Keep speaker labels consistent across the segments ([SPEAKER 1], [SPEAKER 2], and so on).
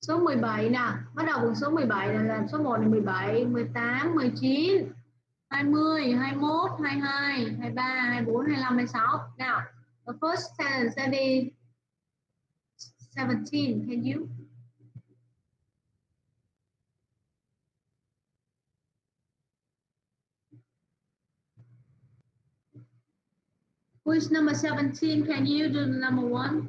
[SPEAKER 1] Số 17 nè, bắt đầu bằng số 17 là số 1 là 17, 18, 19, 20, 21, 22, 23, 24, 25, 26. Now, the first sentence sẽ be 17. Can you? Who is number 17? Can you do the number 1?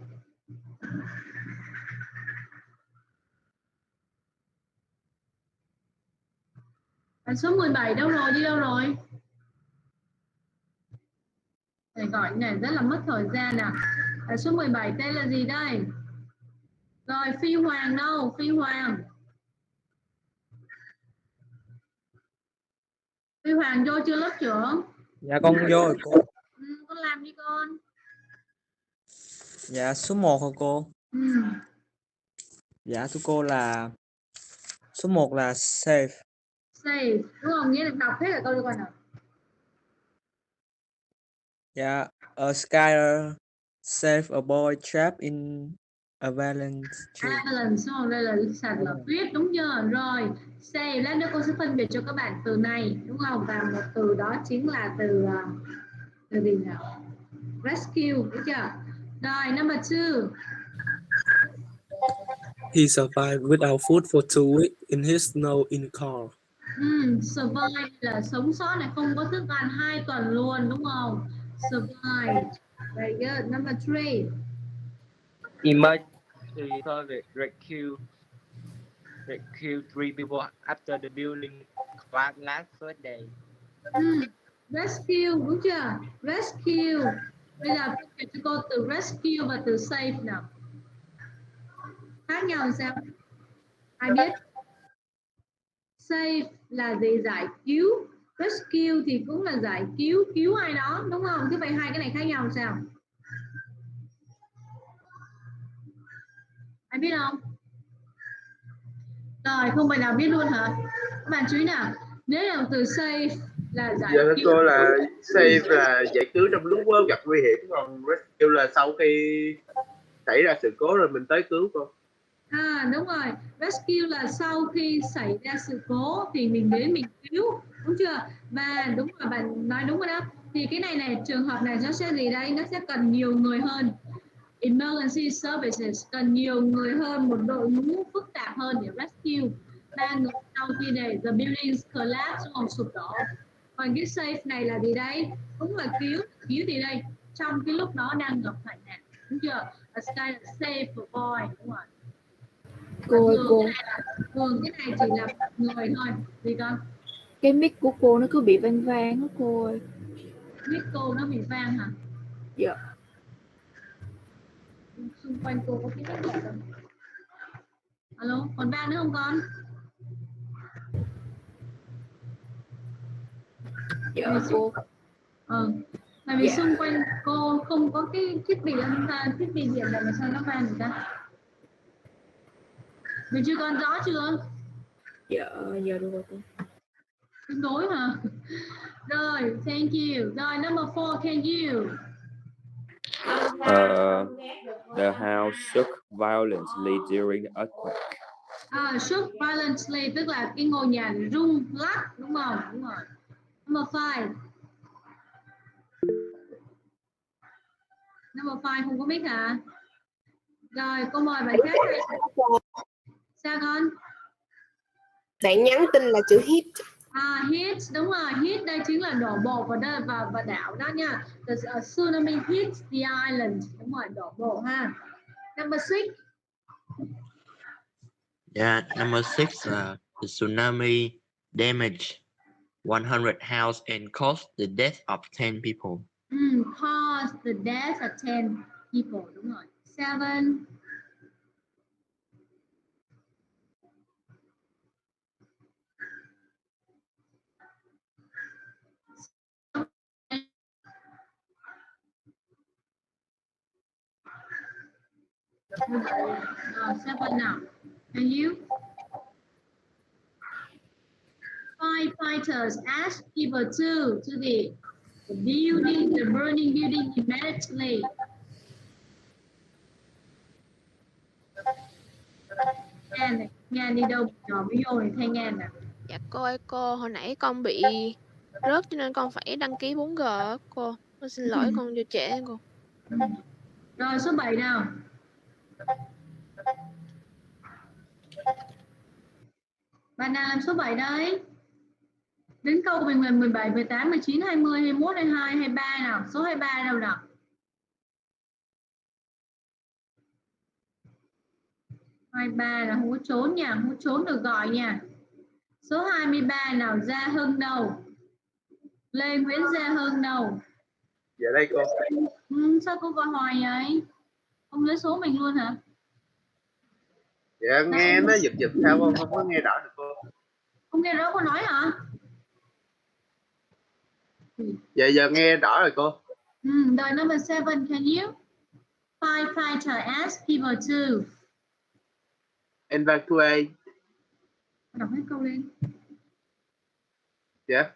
[SPEAKER 1] Số 17 đâu rồi? Đi đâu rồi? Để gọi này rất là mất thời gian nào. Số 17 tên là gì đây? Rồi, Phi Hoàng đâu? Phi Hoàng. Phi Hoàng vô chưa lớp trưởng?
[SPEAKER 2] Dạ con vô rồi cô.
[SPEAKER 1] Con làm đi con.
[SPEAKER 2] Dạ số 1 hả cô? Dạ thưa cô là số 1 là safe.
[SPEAKER 1] Safe, đúng không? Nghĩa là đọc hết cả câu cho con nào.
[SPEAKER 2] Dạ, a skier save a boy trapped in avalanche.
[SPEAKER 1] Avalanche, đúng không? Đây là sạt lở tuyết, đúng chưa? Rồi, safe, lát nữa cô sẽ phân biệt cho các bạn từ này, đúng không? Và một từ đó chính là từ gì nào? Rescue, đúng chưa? Rồi, number 2.
[SPEAKER 3] He survived without food for 2 weeks in his snow-in car.
[SPEAKER 1] Survive là sống sót này, không có thức ăn 2 tuần luôn, đúng không? Survive. Very good. Number 3.
[SPEAKER 4] Emergency service rescue 3 people after the building collapsed last Thursday.
[SPEAKER 1] Rescue, đúng chưa? Rescue. Bây giờ phân biệt cho cô từ rescue và từ save nào. Khác nhau làm sao? Ai biết? Save là gì? Giải cứu. Rescue thì cũng là giải cứu ai đó, đúng không? Thế vậy hai cái này khác nhau làm sao? Ai biết không? Rồi, không phải nào biết luôn hả? Các bạn chú ý nào. Nếu là từ save là giải
[SPEAKER 5] Dạ
[SPEAKER 1] cứu.
[SPEAKER 5] cô là save là giải cứu trong lúc gặp nguy hiểm, còn rescue là sau khi xảy ra sự cố rồi mình tới cứu cô.
[SPEAKER 1] Đúng rồi. Rescue là sau khi xảy ra sự cố thì mình đến mình cứu, đúng chưa? Và đúng rồi, bạn nói đúng rồi đó. Thì cái này trường hợp này nó sẽ gì đây? Nó sẽ cần nhiều người hơn. Emergency services cần nhiều người hơn, một đội ngũ phức tạp hơn để rescue. 3 người sau khi này the buildings collapse, hoặc sụp đổ. Còn cái safe này là gì đây? Cũng là cứu gì đây? Trong cái lúc đó đang gặp phải nạn, đúng chưa? A sky là safe for boy, đúng rồi. Cô thường cái này chỉ là người thôi. Gì con?
[SPEAKER 6] Cái mic của cô nó cứ bị vang vang đó cô ơi.
[SPEAKER 1] Mic cô nó bị vang hả?
[SPEAKER 6] Dạ.
[SPEAKER 1] Xung quanh cô có cái mic gì không? Alo, còn vang nữa không con?
[SPEAKER 6] Dạ cô.
[SPEAKER 1] Tại vì xung quanh cô không có cái thiết bị điện này mà sao nó vang người ta? Mình chưa con rõ chưa?
[SPEAKER 6] Dạ, giờ được rồi cô.
[SPEAKER 1] Tương đối hả? Rồi, thank you. Rồi, number 4, can you?
[SPEAKER 7] The house shook violently during the earthquake.
[SPEAKER 1] Shook violently tức là cái ngôi nhà rung lắc, đúng không? Đúng rồi. Number 5. Number 5 không có mic hả? Rồi, cô mời bạn khác. Sao con?
[SPEAKER 8] Bạn nhắn tin là chữ hit.
[SPEAKER 1] Hit, đúng rồi. Hit đây chính là đổ bộ và đảo đó nha. The tsunami hit the island. Đúng rồi, đổ bộ ha. Number 6.
[SPEAKER 9] Yeah, number 6, the tsunami damaged 100 houses and caused the death of 10 people.
[SPEAKER 1] Caused the death of 10 people, đúng rồi. 7. Seven now. And you? Firefighters asked people to the burning building immediately. Nhan này, Nhan đi đâu nhỏ video này thay Nhan nè.
[SPEAKER 10] Dạ cô ơi cô, hồi nãy con bị rớt cho nên con phải đăng ký 4G á cô. Con xin lỗi con vô trễ cô.
[SPEAKER 1] Rồi số 7 nào. Bạn nào làm số 7 đấy? Đến câu mình là 17, 18, 19, 20, 21, 22, 23 nào. Số 23 đâu nào? Hai ba là không có trốn nha, không có trốn được gọi nha. Số 23 nào, Gia Hưng đâu? Lê Nguyễn Gia Hưng đâu?
[SPEAKER 5] Dạ đây cô.
[SPEAKER 1] Sao cô gọi hoài vậy? Không lấy số mình luôn hả?
[SPEAKER 5] Dạ nghe nó giật giật sao con không có nghe rõ được cô.
[SPEAKER 1] Không nghe rõ cô nói hả?
[SPEAKER 5] Dạ giờ nghe rõ rồi cô.
[SPEAKER 1] Rồi number 7, can you? Firefighter ask people to
[SPEAKER 5] Evacuate.
[SPEAKER 1] đọc hết câu lên.
[SPEAKER 5] Dạ.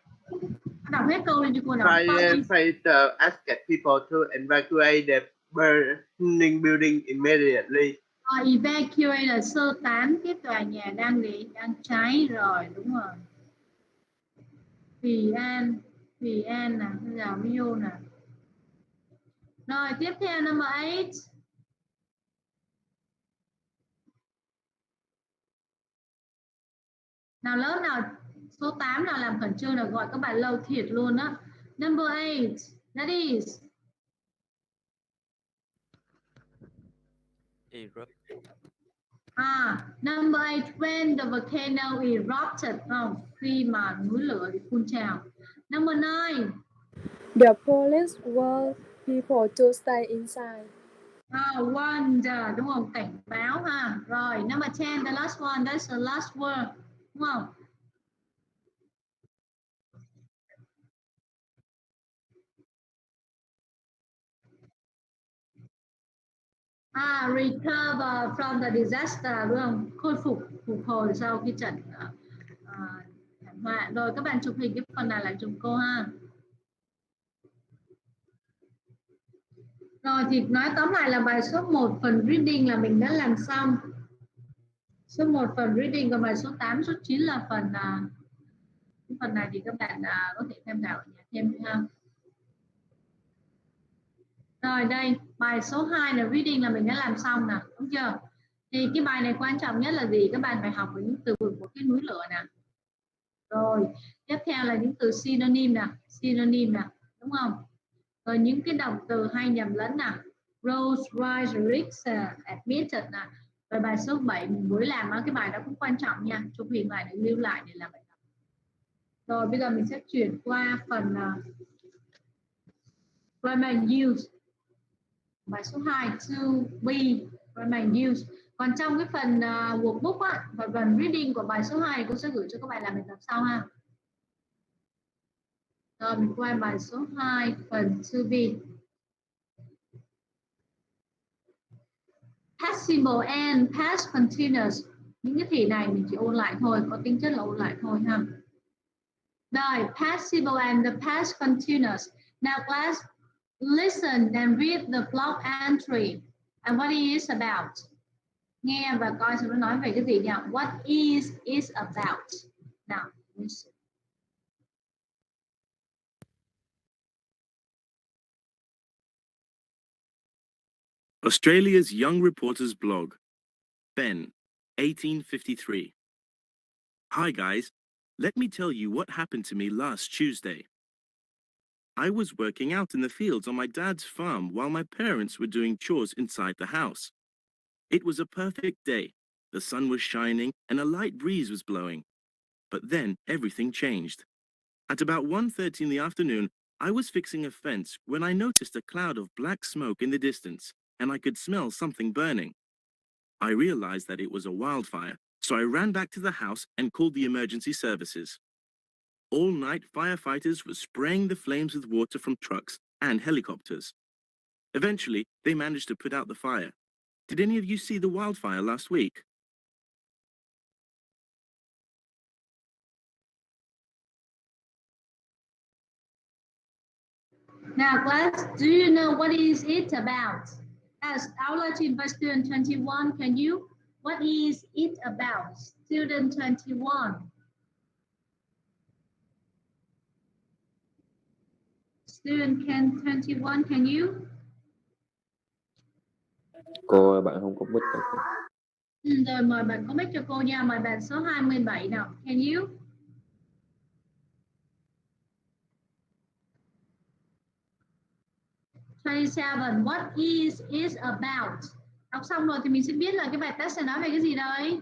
[SPEAKER 1] Đọc hết câu lên cho cô đọc.
[SPEAKER 5] Firefighter asked people to evacuate the burning building immediately.
[SPEAKER 1] Evacuate là sơ tán cái tòa nhà đang cháy rồi, đúng rồi. Thùy An nè, giờ mới vô nè. Rồi tiếp theo number 8. Nào lớp nào số 8 nào làm khẩn trương là gọi các bạn lâu thiệt luôn á. Number 8, that is
[SPEAKER 7] Erupt.
[SPEAKER 1] Number 8, when the volcano erupted. Khi mà núi lửa bị phun trào. Number 9.
[SPEAKER 11] The police warned people to stay inside.
[SPEAKER 1] Warned, đúng không? Cảnh báo ha. Rồi, number 10, the last one, that's the last word. Đúng không? Recover from the disaster, đúng không? Khôi phục hồi sau khi trận thảm họa. Rồi các bạn chụp hình cái phần này lại chúng cô ha. Rồi thì nói tóm lại là bài số 1 phần reading là mình đã làm xong. Số 1 phần reading, còn bài số 8, số 9 là phần cái phần này thì các bạn có thể tham khảo ở nhà thêm ha. Rồi đây, bài số 2 là reading là mình đã làm xong nè, đúng chưa? Thì cái bài này quan trọng nhất là gì? Các bạn phải học những từ vựng của cái núi lửa nè. Rồi, tiếp theo là những từ synonym nè, đúng không? Rồi những cái động từ hay nhầm lẫn nè. Rose, rise, risk, admitted nè. Rồi bài số 7 mình mới làm cái bài đó cũng quan trọng nha. Chụp hình lại để lưu lại để làm bài tập. Rồi bây giờ mình sẽ chuyển qua phần grammar use. Bài số 2, to be, grammar use. Còn trong cái phần workbook á, và phần reading của bài số 2 cô sẽ gửi cho các bạn làm bài tập sau ha. Rồi mình qua bài số 2, phần to be. Past simple and past continuous. Những cái thì này mình chỉ ôn lại thôi, có tính chất là ôn lại thôi ha. Rồi, past simple and the past continuous. Now class, listen and read the blog entry and what it is about. Nghe và coi xem nó nói về cái gì nha. What is about. Now, listen.
[SPEAKER 12] Australia's Young Reporters blog. Ben, 1853. Hi guys, let me tell you what happened to me last Tuesday. I was working out in the fields on my dad's farm while my parents were doing chores inside the house. It was a perfect day. The sun was shining and a light breeze was blowing. But then everything changed. At about 1:30 in the afternoon, I was fixing a fence when I noticed a cloud of black smoke in the distance, and I could smell something burning. I realized that it was a wildfire, so I ran back to the house and called the emergency services. All night, firefighters were spraying the flames with water from trucks and helicopters. Eventually, they managed to put out the fire. Did any of you see the wildfire last week?
[SPEAKER 1] Now class, do you know what is it about? As our team by student 21, can you What is it about? Student 21. Student 21, can you?
[SPEAKER 7] Cô bạn không có mic đâu.
[SPEAKER 1] Rồi mời bạn có mic cho cô nha. Mời bạn số 27 nào. Can you? What is it about? Đọc xong rồi thì mình sẽ biết là cái bài test sẽ nói về cái gì đây.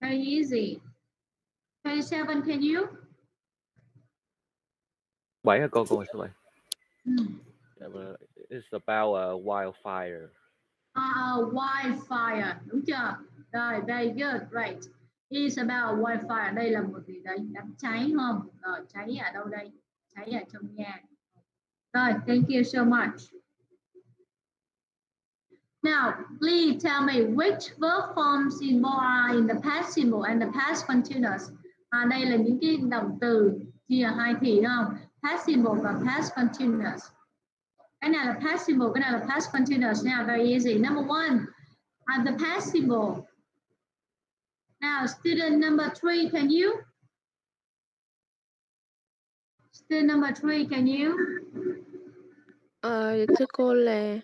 [SPEAKER 1] Very easy. 27, can you?
[SPEAKER 13] 7 hả cô số 7?
[SPEAKER 7] It's about a wildfire.
[SPEAKER 1] Wildfire, đúng chưa? Rồi, very good, right. It's about wildfire. Đây là một gì đấy, đám cháy không? Rồi, cháy ở đâu đây? Cháy ở trong nhà. Rồi, thank you so much. Now, please tell me which verb forms symbol are in the past simple and the past continuous. Đây là những cái động từ chia hai thì đúng không? Past simple và past continuous. Cái này là past simple, cái này là past continuous nha. Very easy. Number one, the past simple. Now, student number 3, can you? Student number 3, can you?
[SPEAKER 10] Thưa cô là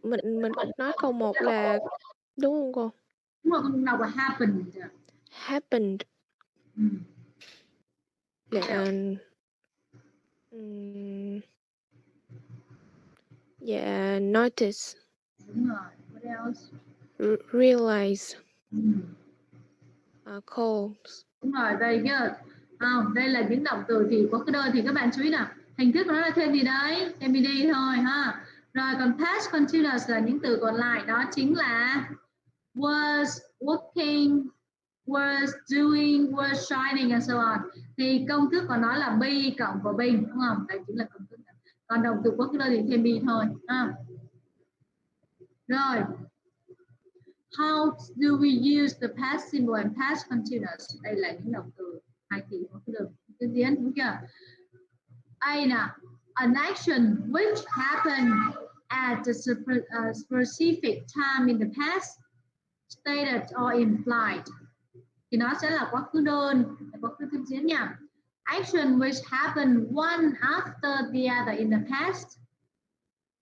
[SPEAKER 10] mình nói câu 1 là đúng không cô?
[SPEAKER 1] Đúng rồi, con đọc là happened.
[SPEAKER 10] Happened. Dạ, notice.
[SPEAKER 1] Đúng rồi. What else?
[SPEAKER 10] Realize. Calls.
[SPEAKER 1] Đúng rồi, very good. Đây là những động từ thì có cái đôi thì các bạn chú ý nào. Hình thức của nó là thêm gì đấy? Thêm đi thôi ha. Rồi còn past continuous là những từ còn lại, đó chính là was, working, was doing, was shining and so on. Thì công thức của nó là be cộng vào being, đúng không? Đây chính là công thức. Còn động từ có cái đôi thì thêm be thôi. Rồi. How do we use the past simple and past continuous? Đây là những động từ hai thì có cái đường tiến tiến, đúng chưa? A nè, an action which happened at a specific time in the past, stated or implied. Thì nó sẽ là quá khứ đơn, quá khứ tiến tiến nha. Action which happened one after the other in the past.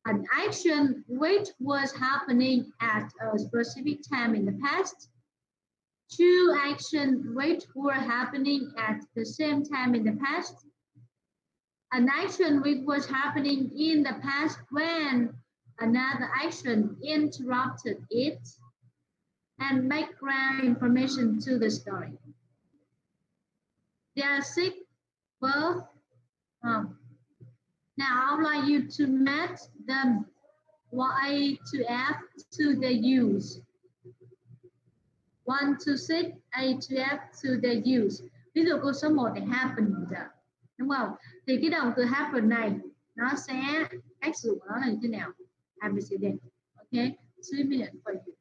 [SPEAKER 1] An action which was happening at a specific time in the past. Two actions which were happening at the same time in the past. An action which was happening in the past when another action interrupted it. And background information to the story. There are 6 verbs. Now I would like you to match them A to F to the use. 1 to 6, A to F to the use. Ví dụ câu số 1 thì happened, đúng không? Thì cái động từ happen này nó sẽ cách dùng của nó là như thế nào? ABCD. Okay, 2 minutes for you.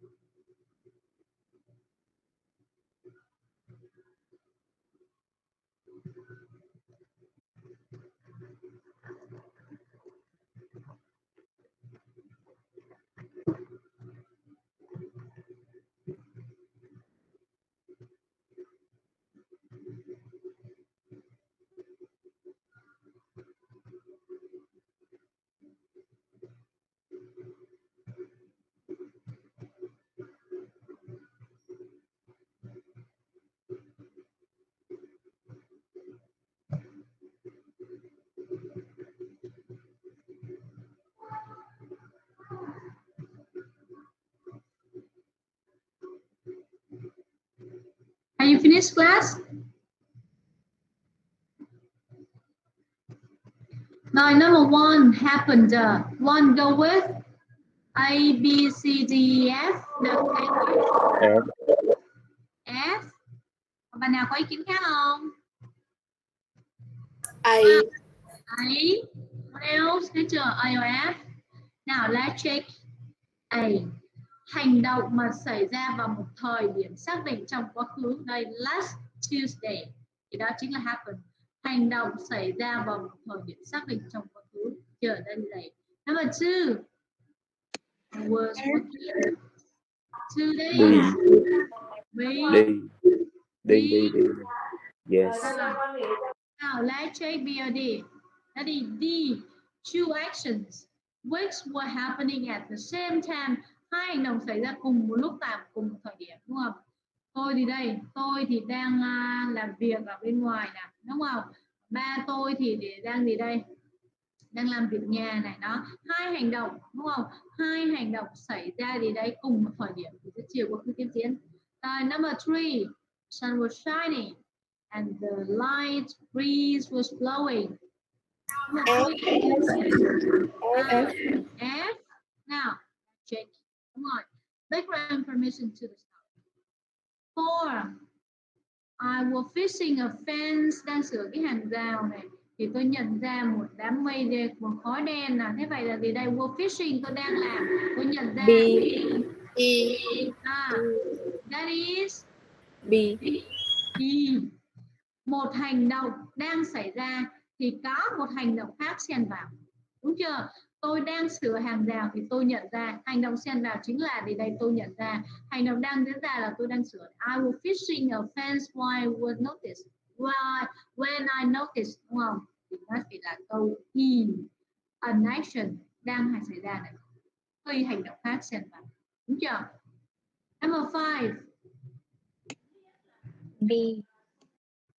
[SPEAKER 1] Are you finished class? Now number 1 happened. 1 go with A, B, C, D, E, F. Được
[SPEAKER 7] F.
[SPEAKER 1] F. Bạn nào có ý kiến khác không?
[SPEAKER 8] A.
[SPEAKER 1] What else? Thấy chưa? A or F. Now let's check A. Hành động mà xảy ra vào một thời điểm xác định trong quá khứ. Đây, last Tuesday. Thì đó chính là happen. Hành động xảy ra vào một thời điểm xác định trong quá khứ. Chờ đây. Number 2. was working. Today,
[SPEAKER 7] Đi.
[SPEAKER 1] we
[SPEAKER 7] Đi. Yes.
[SPEAKER 1] Now let's check BOD. That is the two actions which were happening at the same time. Hai hành động xảy ra cùng một lúc tại cùng một thời điểm, đúng không? Tôi thì đây, tôi thì đang làm việc ở bên ngoài nè, đúng không? Ba tôi thì đang gì đây? Đang làm việc nhà này đó. Hai hành động, đúng không? Hai hành động xảy ra thì đây cùng một thời điểm thì sẽ chiều qua khi tiếp diễn. Number 3, sun was shining and the light breeze was blowing. F. Now check. Come on. Background information to the start. 4. I was fishing a fence. Đang sửa cái hàng rào này thì tôi nhận ra một đám mây đen, một khói đen nào. Thế vậy là gì đây? Was fishing tôi đang làm. Tôi nhận ra. That is
[SPEAKER 6] B.
[SPEAKER 1] Một hành động đang xảy ra thì có một hành động khác xen vào, đúng chưa? Tôi đang sửa hàng rào thì tôi nhận ra, hành động xen vào chính là gì đây? Tôi nhận ra. Hành động đang diễn ra là tôi đang sửa. I was fishing a fence while I was noticed. When I noticed, đúng không? Thì nó chỉ là câu an action đang xảy ra này. Tuy hành động khác xen vào, đúng chưa? Number 5.
[SPEAKER 6] B.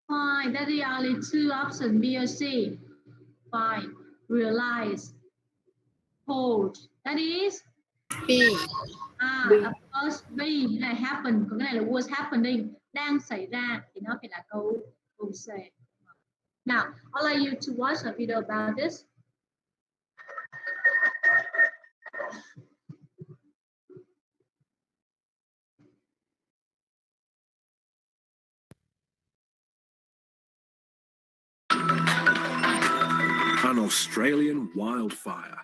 [SPEAKER 1] Fine, that is only two options, B or C. Fine, realize, hold. That is
[SPEAKER 8] B.
[SPEAKER 1] Of course, B là happen, còn cái này là was happening, đang xảy ra thì nó phải là câu C. Now, I'd like you to watch a video about this.
[SPEAKER 12] An Australian wildfire.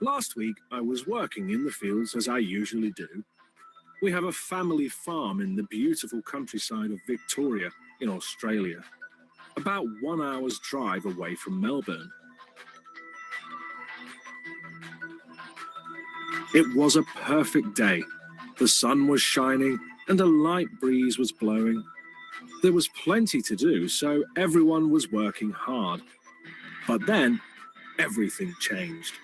[SPEAKER 12] Last week, I was working in the fields as I usually do. We have a family farm in the beautiful countryside of Victoria in Australia, about 1 hour's drive away from Melbourne. It was a perfect day. The sun was shining and a light breeze was blowing. There was plenty to do, so everyone was working hard. But then, everything changed.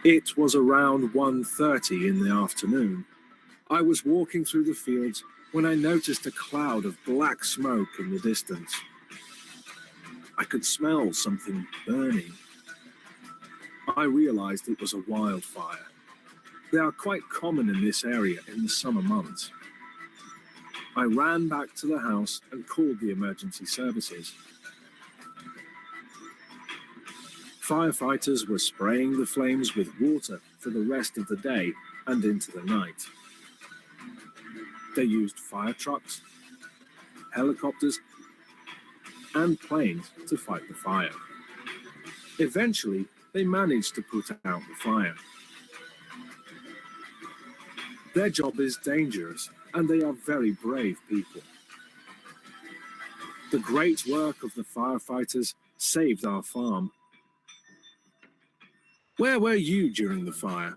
[SPEAKER 12] It was around 1:30 in the afternoon. I was walking through the fields when I noticed a cloud of black smoke in the distance. I could smell something burning. I realized it was a wildfire. They are quite common in this area in the summer months. I ran back to the house and called the emergency services. Firefighters were spraying the flames with water for the rest of the day and into the night. They used fire trucks, helicopters, and planes to fight the fire. Eventually, they managed to put out the fire. Their job is dangerous, and they are very brave people. The great work of the firefighters saved our farm. Where were you during the fire?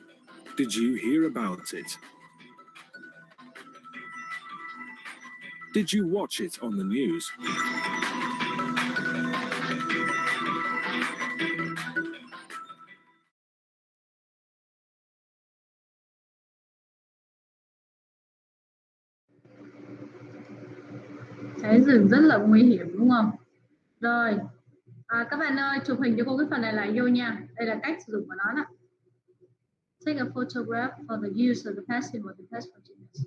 [SPEAKER 12] Did you hear about it? Did you watch it on the news?
[SPEAKER 1] Cháy rừng rất là nguy hiểm, đúng không? Rồi, các bạn ơi, chụp hình cho cô cái phần này lại vô nha. Đây là cách sử dụng của nó nè. Take a photograph for the use of the past simple, the past continuous.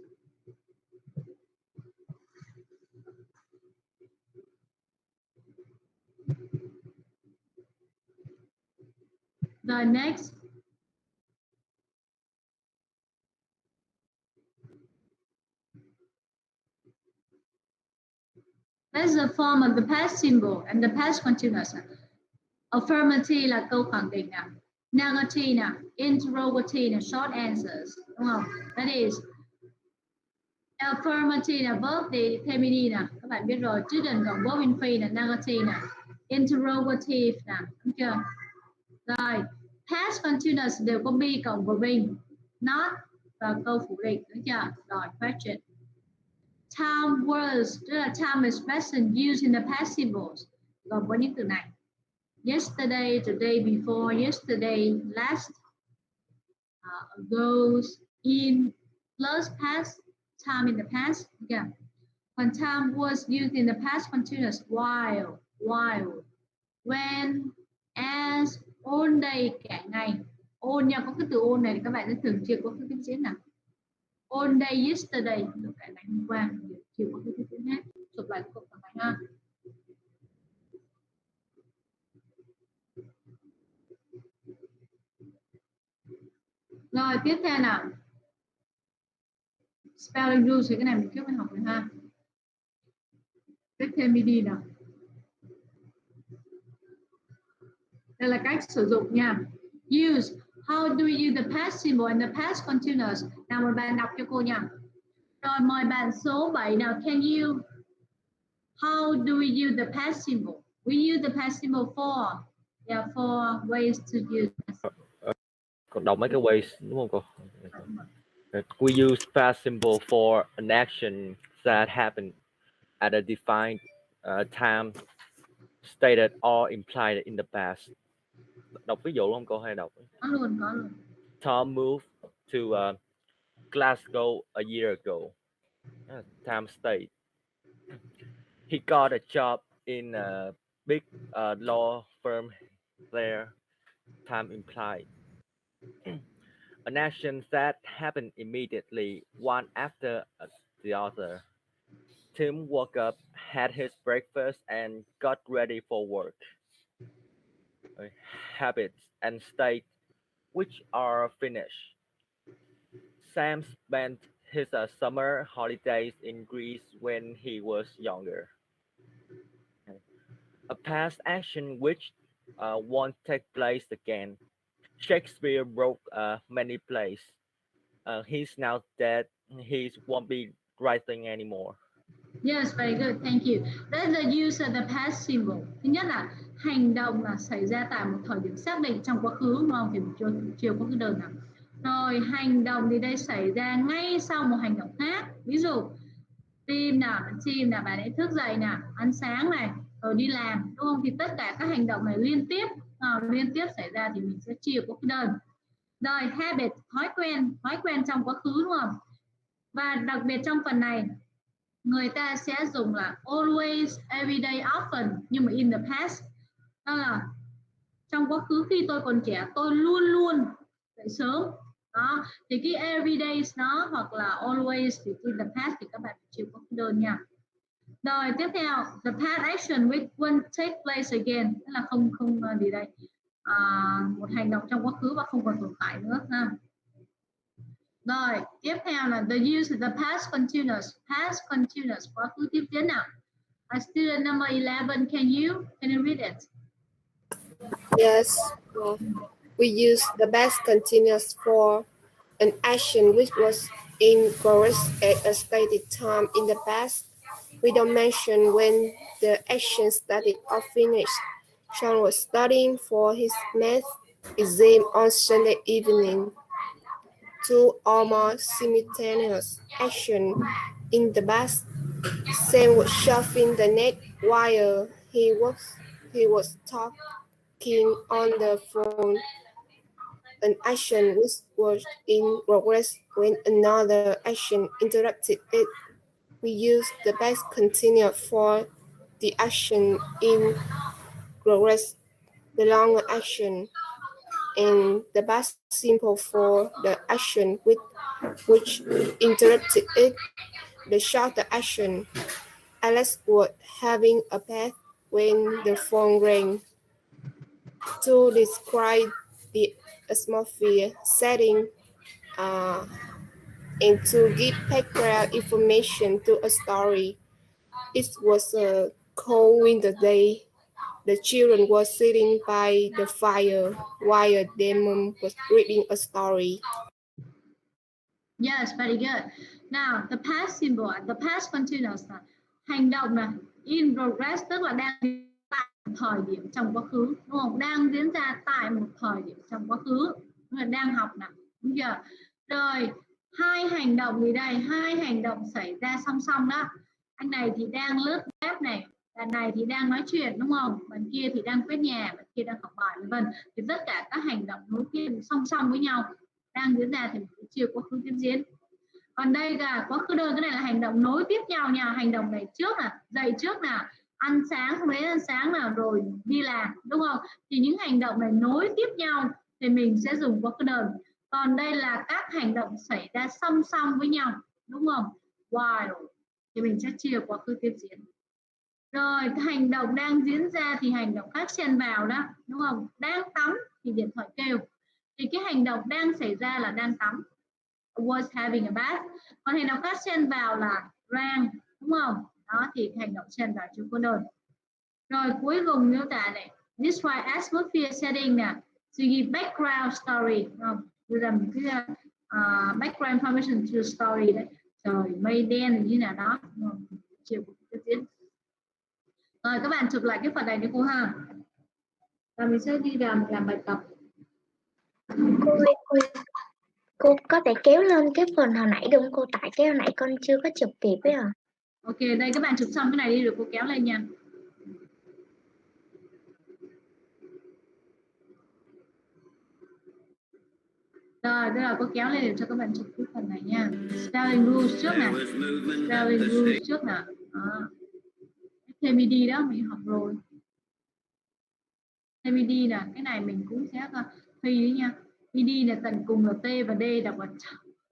[SPEAKER 1] The next. That's the form of the past simple and the past continuous. Affirmative là câu khẳng định nè. Negative nè. Interrogative nè. Short answers. Đúng không? That is Affirmative là verb determining nè, các bạn biết rồi. Children cộng verb infinitive là negative nè. Interrogative nè, đúng chưa? Rồi, past continuous đều có be cộng verb being, not và câu phủ định, đúng chưa? Rồi, question. Time was, tức là time expression used in the participle gồm có những từ này. Yesterday, the day before, yesterday, last, ago, in, plus past, time in the past. Yeah. When time was used in the past continuous, while, when, as, all day, cả ngày. All nha, có cái từ all này thì các bạn sẽ thường chưa có cái tiếp diễn nào. All day yesterday, cả ngày hôm qua, chưa có cái tiếp diễn hết. Chụp lại cái câu này ha. Rồi tiếp theo nào. Spelling rules thì cái này mình trước mình học rồi ha. Tiếp theo mình đi nào. Đây là cách sử dụng nha. Use. How do we use the past symbol and the past continuous? Nào mời bạn đọc cho cô nha. Rồi mời bạn số 7 nào. Can you? How do we use the past symbol? We use the past symbol for. Yeah, for ways to use.
[SPEAKER 13] Còn đọc mấy cái ways đúng không cô? We use past symbol for an action that happened at a defined time, stated or implied in the past. Đọc ví dụ không cô hay đọc?
[SPEAKER 1] Có luôn.
[SPEAKER 13] Tom moved to Glasgow a year ago. Time state. He got a job in a big law firm there. Time implied. An action that happened immediately, one after the other. Tim woke up, had his breakfast, and got ready for work. Habits and state, which are finished. Sam spent his summer holidays in Greece when he was younger. A past action which won't take place again. Shakespeare wrote many plays. He's now dead. He won't be writing anymore.
[SPEAKER 1] Yes, very good. Thank you. That's the use of the past symbol. Thứ nhất là hành động là xảy ra tại một thời điểm xác định trong quá khứ, đúng không? Thì chưa có cái đơn nào. Rồi hành động thì đây xảy ra ngay sau một hành động khác. Ví dụ Tim là bạn ấy thức dậy nè, ăn sáng này, rồi đi làm, đúng không? Thì tất cả các hành động này liên tiếp xảy ra thì mình sẽ chia có cái đơn. Rồi habit, thói quen trong quá khứ, đúng không? Và đặc biệt trong phần này người ta sẽ dùng là always, everyday, often, nhưng mà in the past. Đó là trong quá khứ khi tôi còn trẻ tôi luôn dậy sớm. Đó, thì cái everyday nó hoặc là always thì in the past thì các bạn chịu có cái đơn nha. Rồi tiếp theo, the past action which won't take place again, tức là không gì đây, một hành động trong quá khứ và không còn tồn tại nữa ha. Rồi tiếp theo là the use of the past continuous, quá khứ tiếp diễn nào. Student number 11, can you read it?
[SPEAKER 8] Yes. We use the past continuous for an action which was in progress at a stated time in the past. We don't mention when the action started or finished. Sean was studying for his math exam on Sunday evening. Two or more simultaneous actions in the past. Sam was surfing the net while he was talking on the phone. An action which was in progress when another action interrupted it. We use the past continuous for the action in progress, the longer action, and the past simple for the action which interrupted it, the shorter action. Alex was having a bath when the phone rang. To describe the atmosphere setting and to give background information to a story. It was a cold winter day. The children were sitting by the fire while their mom was reading a story.
[SPEAKER 1] Yes, very good. Now, the past simple, the past continuous là hành động là in progress, tức là đang tại một thời điểm trong quá khứ, đúng không? Đang diễn ra tại một thời điểm trong quá khứ, là đang học nè, đúng chưa? Rồi, hai hành động gì đây? Hai hành động xảy ra song song đó. Anh này thì đang lướt web này, bạn này thì đang nói chuyện, đúng không? Bạn kia thì đang quét nhà, bạn kia đang học bài, vân vân. Thì tất cả các hành động nối tiếp song song với nhau đang diễn ra thì chiều quá khứ tiếp diễn. Còn đây là quá khứ đơn, cái này là hành động nối tiếp nhau nha. Hành động này trước là dậy trước là ăn sáng, không lấy ăn sáng là rồi đi làm, đúng không? Thì những hành động này nối tiếp nhau thì mình sẽ dùng quá khứ đơn. Còn đây là các hành động xảy ra song song với nhau, đúng không? While thì mình sẽ chia quá khứ tiếp diễn. Rồi cái hành động đang diễn ra thì hành động khác xen vào đó, đúng không? Đang tắm thì điện thoại kêu. Thì cái hành động đang xảy ra là đang tắm, was having a bath. Còn hành động khác xen vào là rang, đúng không? Đó thì hành động xen vào chưa có đơn. Rồi cuối cùng miêu tả này, describe atmosphere setting nè, to give background story, không? Đưa ra một cái background information to story đấy. Trời mây đen như nào đó, chiều tiếp diễn. Rồi các bạn chụp lại cái phần này đi cô ha. Và mình sẽ đi làm bài tập.
[SPEAKER 14] Cô có thể kéo lên cái phần hồi nãy được không cô? Tại cái hồi nãy con chưa có chụp kịp ấy à.
[SPEAKER 1] Ok, đây các bạn chụp xong cái này đi rồi cô kéo lên nha. Rồi, bây giờ cô kéo lên để cho các bạn chụp cái phần này nha. Spelling rules trước nè. Spelling rules trước nè. TMD đó mình học rồi. TMD nè, cái này mình cũng sẽ thi đấy nha. TMD là tận cùng là T và D đọc là ch,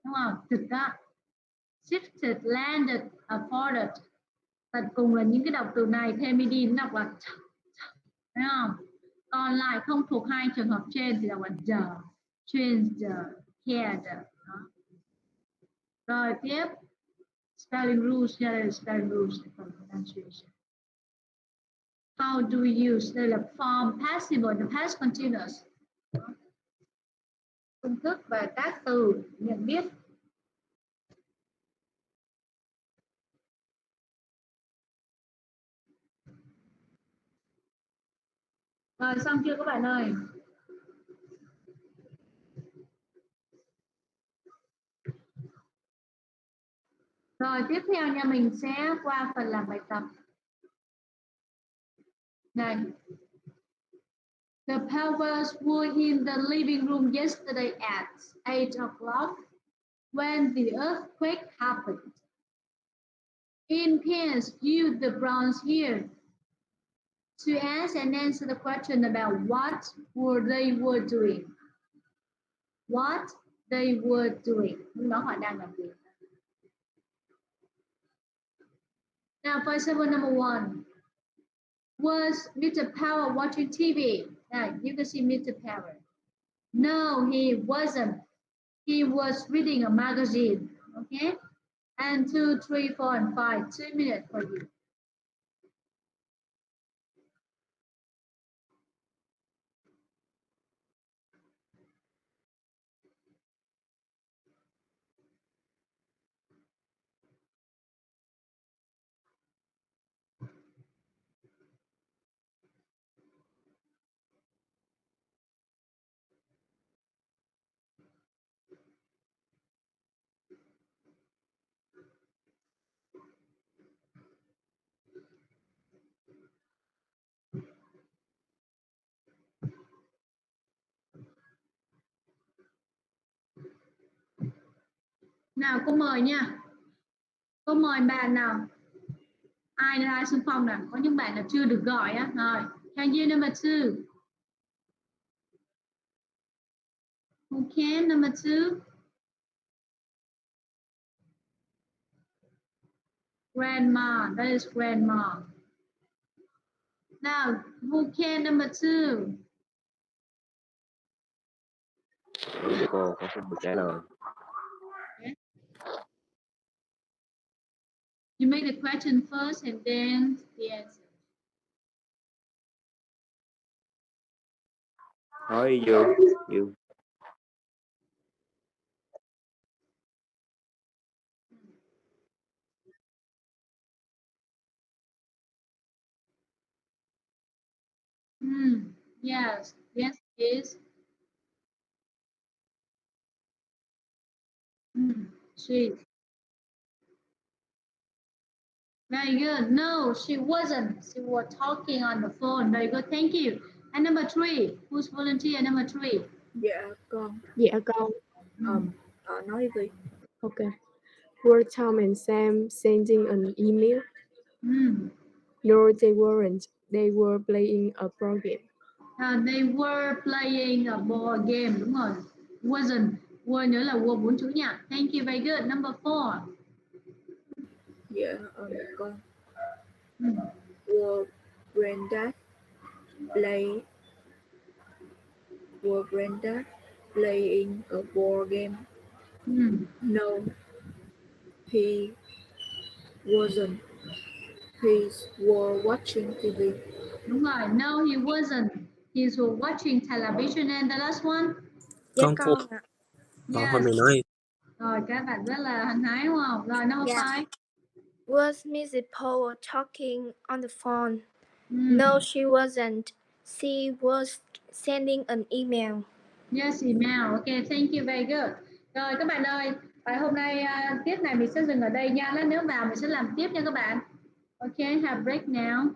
[SPEAKER 1] đúng không? Thực đó. Shifted, landed, afforded. Tận cùng là những cái đọc từ này, TMD nó đọc là ch, thấy không? Còn lại không thuộc hai trường hợp trên thì đọc là the, changed, cared. Đó. Rồi tiếp spelling rules, spelling rules for pronunciation. How do we use? Đây là form passive, the past continuous. Đó. Công thức và các từ nhận biết. Rồi xong chưa các bạn ơi? Rồi tiếp theo nha, mình sẽ qua phần làm bài tập. Này. The Powers were in the living room yesterday at 8 o'clock when the earthquake happened. In pairs, you, the Browns here, to ask and answer the question about what they were doing. What they were doing. Nó hỏi đang làm gì. Now, for example, number 1. Was Mr. Power watching TV? Now, you can see Mr. Power. No, he wasn't. He was reading a magazine. Okay? And 2, 3, 4, and 5. 2 minutes for you. Nào cô mời nha. Cô mời bạn nào. Ai xung phong nào. Có những bạn nào chưa được gọi á. Rồi. Can you number 2? Who can number 2? Grandma. That is grandma. Now, who can number 2?
[SPEAKER 7] Cô có không được trả lời.
[SPEAKER 1] You make the question first and then the answer.
[SPEAKER 7] Hỏi you.
[SPEAKER 1] Yes, yes, it is. She. Very good. No, she wasn't. She was talking on the phone. Very good. Thank you. And number 3, who's volunteer? Number 3.
[SPEAKER 6] Dạ con.
[SPEAKER 11] Dạ con.
[SPEAKER 6] Nói đi.
[SPEAKER 11] Okay. Were Tom and Sam sending an email?
[SPEAKER 1] Mm.
[SPEAKER 11] No, they weren't. They were playing a board game.
[SPEAKER 1] They were playing a board game. Đúng rồi. Wasn't. Were nhớ là were 4 chữ nha. Thank you. Very good. Number 4.
[SPEAKER 6] Dạ con. Were Brenda playing a board game? No, he wasn't. He were watching TV.
[SPEAKER 1] Đúng rồi. No, he wasn't. He was watching television. And the last one?
[SPEAKER 11] Dạ
[SPEAKER 3] Con
[SPEAKER 11] con
[SPEAKER 3] phụ.
[SPEAKER 11] ạ.
[SPEAKER 3] Thôi mày nói.
[SPEAKER 1] Rồi các bạn rất là hăng hái đúng không? Rồi number 5.
[SPEAKER 15] Was Mrs. Powell talking on the phone? No, she wasn't. She was sending an email.
[SPEAKER 1] Yes, email. Okay, thank you, very good. Rồi các bạn ơi, bài hôm nay tiết này mình sẽ dừng ở đây nha. Lát nữa vào mình sẽ làm tiếp nha các bạn. Okay, have break now.